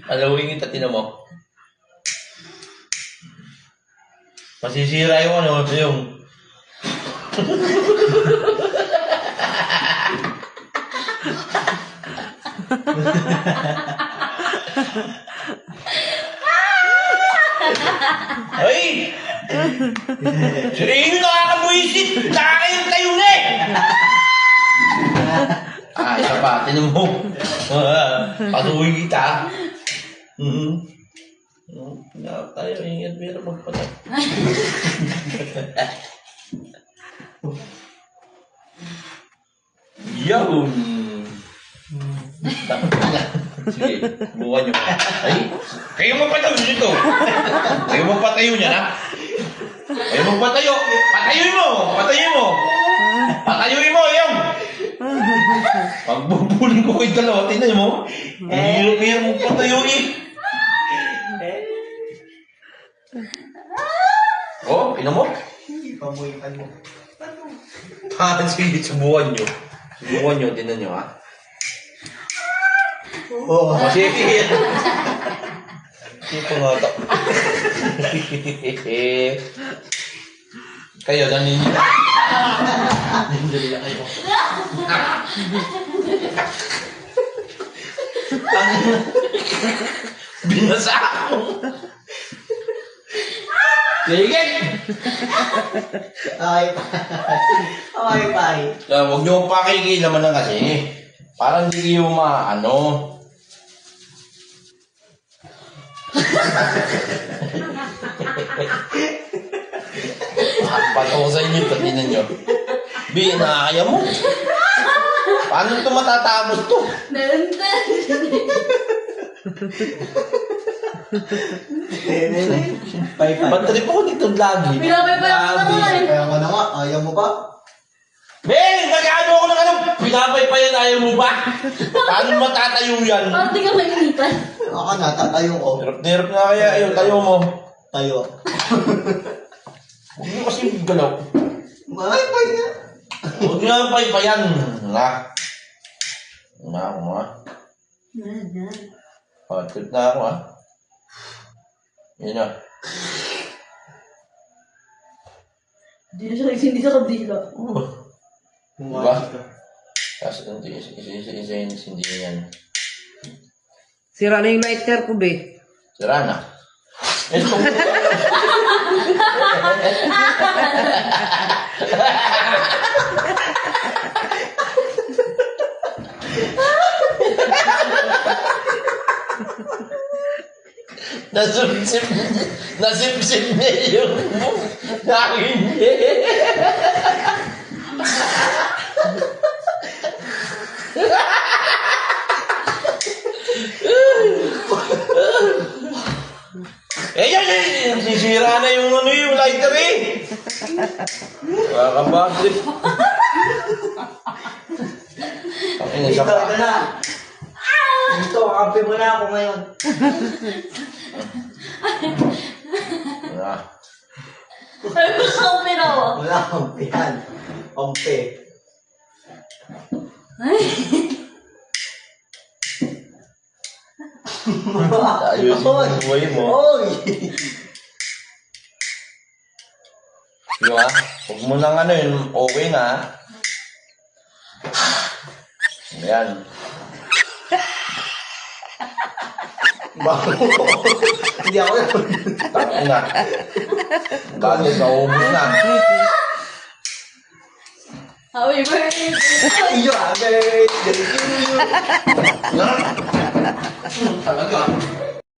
Alawin kita, tinan mo. Masisira yung ano, yung... Ay! Sino nakakabuisit? Nakakayong tayo na eh! Isa pa, tinan mo. Patuloy kita. Tayo, ingat biro magpatay. Yun! Sige, buwan nyo. Ay, kayo magpatayo dito. Kayo magpatayo niya, ha? Kayo magpatayo. Patayuin mo! Patayuin mo! Patayuin mo, yung! Pagbubuling ko kayo dalawa, tinan mo. Hirap-hirap magpatayo eh. Oh, ina mo? Pamuitan mo. Sige, subukan nyo. Subukan nyo, tinan nyo, ha? Oo. Sige. Tipo nga ito. Kayo, naninila. Naninila kayo. Binasa ako. Ligit! Ay, pay. Huwag niyo pakikilaman na kasi. Parang hindi yung maano. Pato sa inyo, patinan nyo. Bi, nakakaya mo. Paano ito matatapos to? Batrip ako dito lagi. Pinapay-pay ako na eh. Kaya ka na nga, ayaw mo ba? Ben, nag-ano ako ng ano? Pinapay pa yan, ayaw mo ba? Paano matatayo yan? Parang di ka mainipan. Ako na, tatayo ko. Hirap na kaya yun, tayo mo. Tayo. Huwag mo kasi galaw. Ay, pay na. Huwag nga pa yan. Nga. Nga. Trip na ako, ha? Yun na. Hindi na siya nagsindi sa kabila. Diba? Kasi hindi yan. Sira na yung lighter ko, be. Sira na. Ito. Nasipsip niya yung nakin niya. yan! Sisira na yung ano yung lighter eh! Nakakabagtrip. Ito na. Ito, kampi mo na ako ngayon. Ay, kampi na ako. Wala kampi yan. Kampi. Ayusin mo yung buhay mo. Oy! Yung ha? Huwag mo nang ano yun, okay na ha? Ayan. Bago. Hindi ako yun. Tapos na. Bakit? Naubos na. Happy birthday! Iyo, happy birthday to you. Talaga.